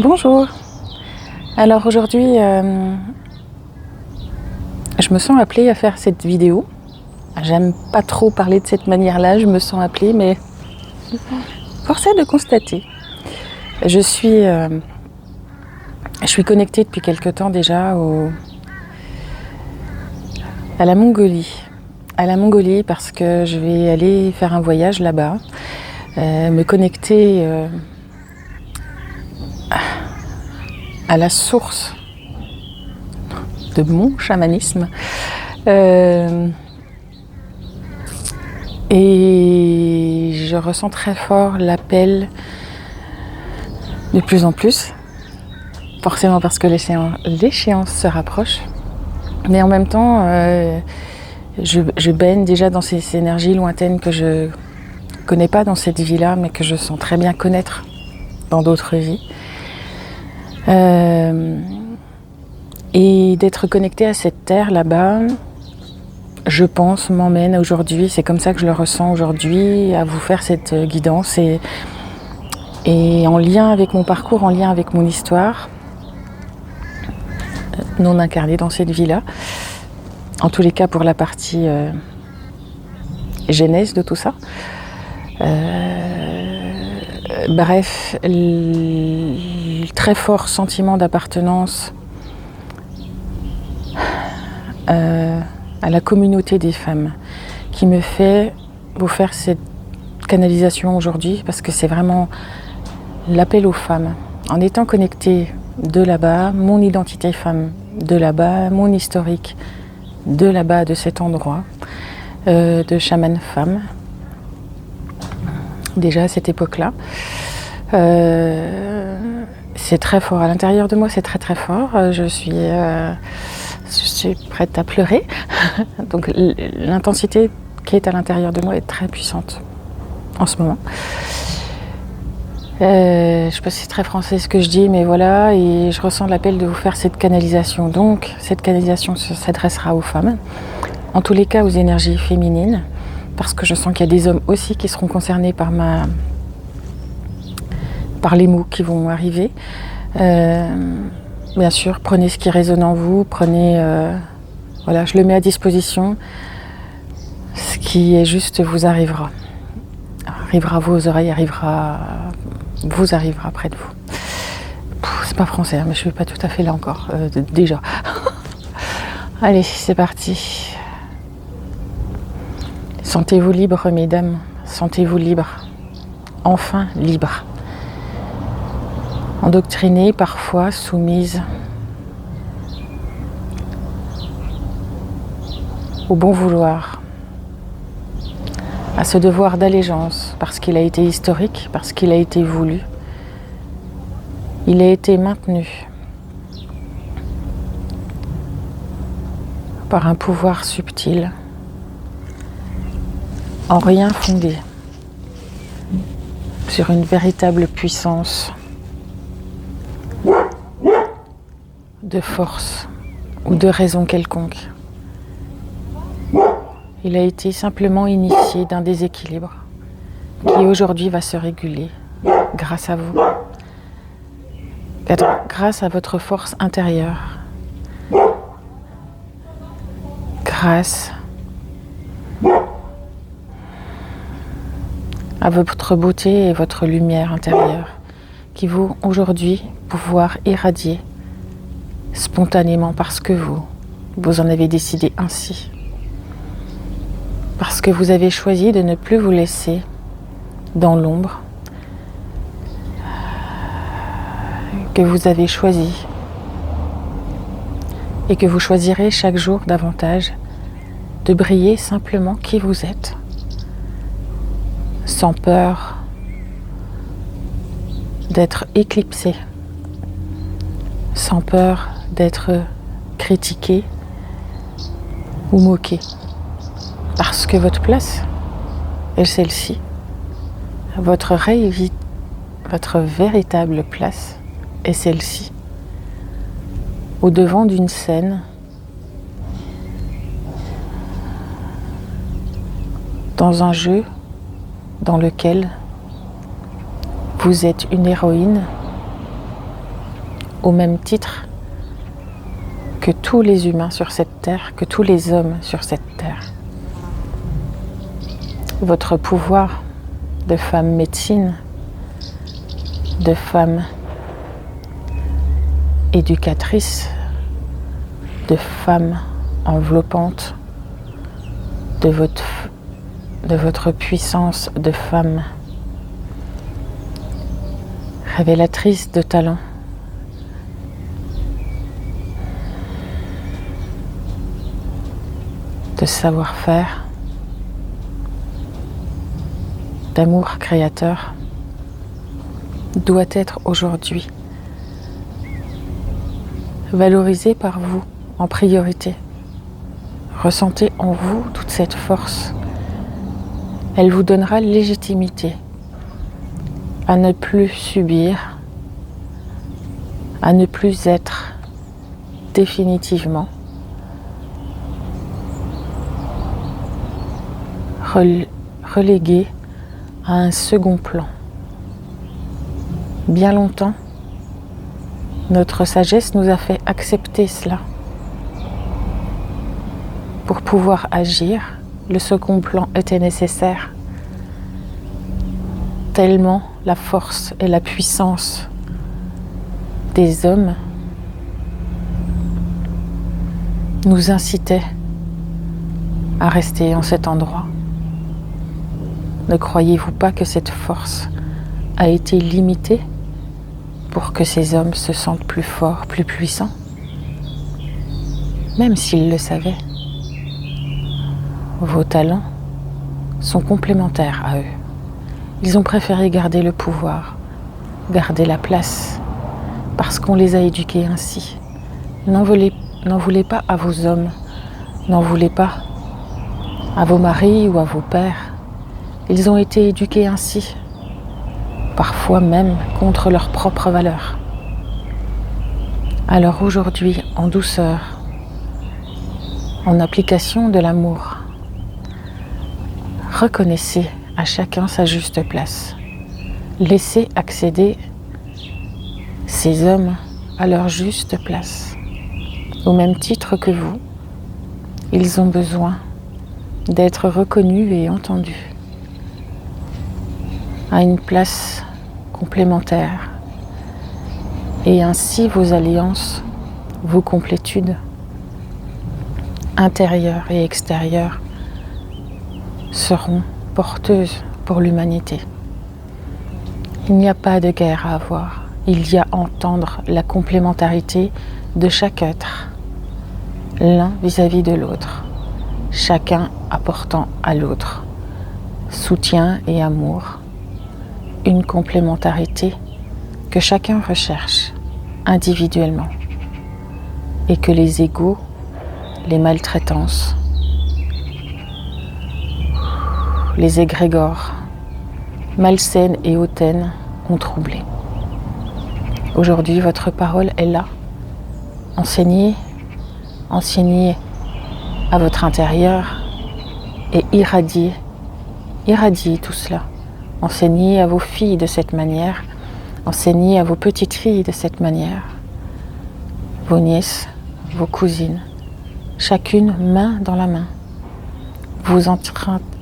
Bonjour. Alors aujourd'hui, je me sens appelée à faire cette vidéo. J'aime pas trop parler de cette manière-là, je me sens appelée, mais force est de constater. Je suis connectée depuis quelque temps déjà à la Mongolie. À la Mongolie parce que je vais aller faire un voyage là-bas, me connecter à la source de mon chamanisme. Et je ressens très fort l'appel de plus en plus, forcément parce que l'échéance se rapproche. Mais en même temps, je baigne déjà dans ces énergies lointaines que je connais pas dans cette vie-là, mais que je sens très bien connaître dans d'autres vies. Et d'être connectée à cette terre là-bas, je pense, m'emmène aujourd'hui, c'est comme ça que je le ressens aujourd'hui, à vous faire cette guidance et en lien avec mon parcours, en lien avec mon histoire, non incarnée dans cette vie-là. En tous les cas pour la partie genèse de tout ça. Bref, très fort sentiment d'appartenance à la communauté des femmes qui me fait vous faire cette canalisation aujourd'hui parce que c'est vraiment l'appel aux femmes. En étant connectée de là-bas, mon identité femme de là-bas, mon historique de là-bas, de cet endroit, de chamane femme, déjà à cette époque-là. C'est très fort à l'intérieur de moi, c'est très très fort. Je suis prête à pleurer. Donc l'intensité qui est à l'intérieur de moi est très puissante en ce moment. Je sais pas si c'est très français ce que je dis, mais voilà, et je ressens l'appel de vous faire cette canalisation. Donc cette canalisation s'adressera aux femmes, en tous les cas aux énergies féminines, parce que je sens qu'il y a des hommes aussi qui seront concernés par les mots qui vont arriver. Bien sûr, prenez ce qui résonne en vous, prenez, voilà, je le mets à disposition. Ce qui est juste vous arrivera à vos oreilles, vous arrivera près de vous. C'est pas français, hein, mais je suis pas tout à fait là encore, déjà. Allez, c'est parti. Sentez-vous libre, mesdames, sentez-vous libre, enfin libre. Endoctrinée, parfois soumise au bon vouloir, à ce devoir d'allégeance, parce qu'il a été historique, parce qu'il a été voulu, il a été maintenu par un pouvoir subtil, en rien fondé, sur une véritable puissance de force ou de raison quelconque. Il a été simplement initié d'un déséquilibre qui aujourd'hui va se réguler grâce à vous, grâce à votre force intérieure, grâce à votre beauté et votre lumière intérieure qui vont aujourd'hui pouvoir irradier spontanément parce que vous en avez décidé ainsi. Parce que vous avez choisi de ne plus vous laisser dans l'ombre, que vous avez choisi et que vous choisirez chaque jour davantage de briller simplement qui vous êtes, sans peur d'être éclipsé, sans peur d'être critiqué ou moqué. Parce que votre place est celle-ci. Votre véritable place est celle-ci. Au devant d'une scène, dans un jeu dans lequel vous êtes une héroïne au même titre que tous les humains sur cette terre, que tous les hommes sur cette terre. Votre pouvoir de femme médecine, de femme éducatrice, de femme enveloppante, de votre puissance de femme révélatrice de talent, de savoir-faire, d'amour créateur, doit être aujourd'hui valorisé par vous en priorité. Ressentez en vous toute cette force. Elle vous donnera légitimité à ne plus subir, à ne plus être définitivement relégué à un second plan. Bien longtemps, notre sagesse nous a fait accepter cela. Pour pouvoir agir, le second plan était nécessaire. Tellement la force et la puissance des hommes nous incitaient à rester en cet endroit. Ne croyez-vous pas que cette force a été limitée pour que ces hommes se sentent plus forts, plus puissants? Même s'ils le savaient, vos talents sont complémentaires à eux. Ils ont préféré garder le pouvoir, garder la place, parce qu'on les a éduqués ainsi. N'en voulez pas à vos hommes, n'en voulez pas à vos maris ou à vos pères. Ils ont été éduqués ainsi, parfois même contre leurs propres valeurs. Alors aujourd'hui, en douceur, en application de l'amour, reconnaissez à chacun sa juste place. Laissez accéder ces hommes à leur juste place. Au même titre que vous, ils ont besoin d'être reconnus et entendus à une place complémentaire. Et ainsi vos alliances, vos complétudes intérieures et extérieures seront porteuses pour l'humanité. Il n'y a pas de guerre à avoir. Il y a à entendre la complémentarité de chaque être, l'un vis-à-vis de l'autre, chacun apportant à l'autre soutien et amour, une complémentarité que chacun recherche individuellement et que les égos, les maltraitances, les égrégores malsaines et hautaines ont troublé. Aujourd'hui, votre parole est là. Enseignez à votre intérieur et irradiez tout cela. Enseignez à vos filles de cette manière, enseignez à vos petites filles de cette manière, vos nièces, vos cousines, chacune main dans la main. Vous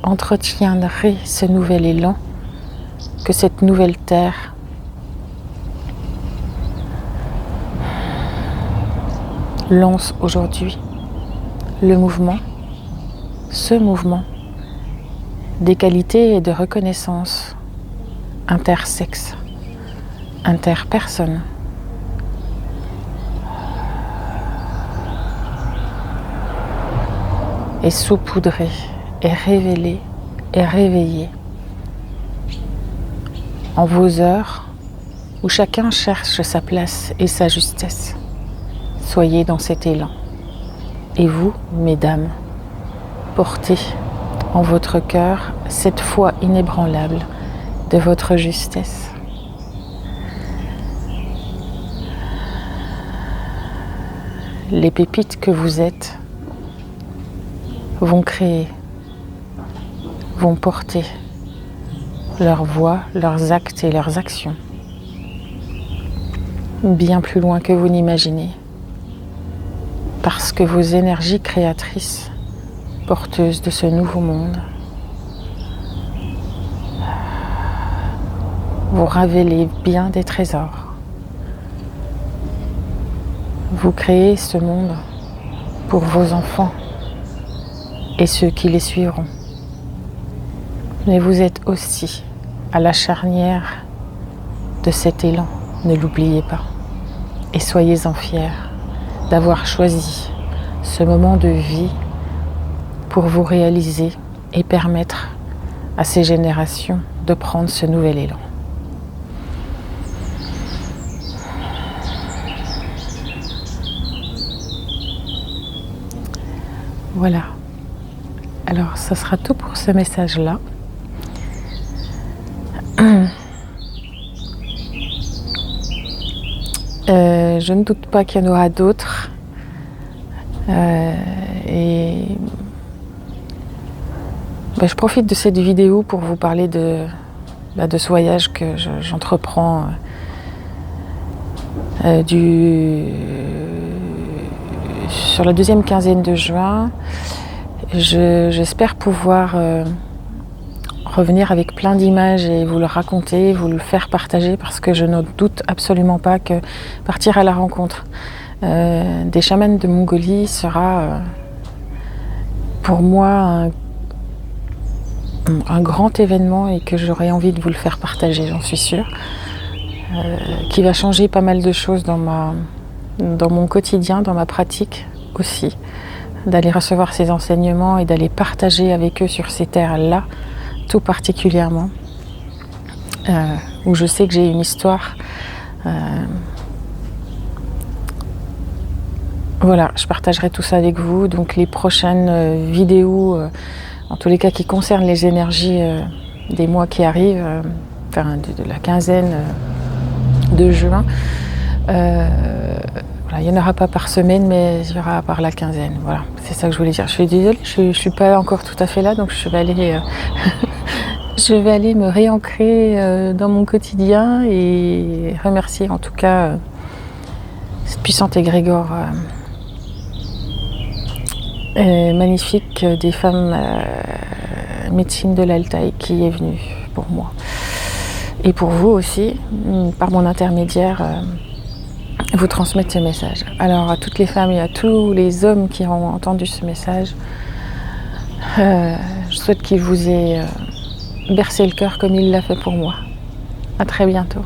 entretiendrez ce nouvel élan que cette nouvelle terre lance aujourd'hui. Le mouvement, ce mouvement d'égalité et de reconnaissance intersexe, interpersonne, est saupoudré, est révélé, est réveillé en vos heures où chacun cherche sa place et sa justesse. Soyez dans cet élan. Et vous, mesdames, portez en votre cœur cette foi inébranlable de votre justesse. Les pépites que vous êtes vont créer, vont porter leurs voix, leurs actes et leurs actions bien plus loin que vous n'imaginez. Parce que vos énergies créatrices, porteuses de ce nouveau monde, vous révélez bien des trésors. Vous créez ce monde pour vos enfants et ceux qui les suivront. Mais vous êtes aussi à la charnière de cet élan, ne l'oubliez pas. Et soyez-en fiers d'avoir choisi ce moment de vie pour vous réaliser et permettre à ces générations de prendre ce nouvel élan. Voilà. Alors, ça sera tout pour ce message-là. Je ne doute pas qu'il y en aura d'autres. Je profite de cette vidéo pour vous parler de ce voyage que j'entreprends sur la deuxième quinzaine de juin. J'espère pouvoir revenir avec plein d'images et vous le raconter, vous le faire partager, parce que je ne doute absolument pas que partir à la rencontre des chamans de Mongolie sera pour moi un grand événement et que j'aurai envie de vous le faire partager, j'en suis sûre, qui va changer pas mal de choses dans mon quotidien, dans ma pratique aussi, d'aller recevoir ces enseignements et d'aller partager avec eux sur ces terres-là, tout particulièrement, où je sais que j'ai une histoire. Voilà, je partagerai tout ça avec vous. Donc les prochaines vidéos, en tous les cas qui concernent les énergies des mois qui arrivent, de la quinzaine de juin, voilà, il n'y en aura pas par semaine, mais il y aura par la quinzaine. Voilà, c'est ça que je voulais dire. Je suis désolée, je ne suis pas encore tout à fait là, donc je vais aller, je vais aller me réancrer dans mon quotidien et remercier en tout cas cette puissante égrégore magnifique des femmes médecines de l'Altaï qui est venue pour moi. Et pour vous aussi, par mon intermédiaire, vous transmettre ce message. Alors à toutes les femmes et à tous les hommes qui ont entendu ce message, je souhaite qu'il vous ait bercé le cœur comme il l'a fait pour moi. À très bientôt.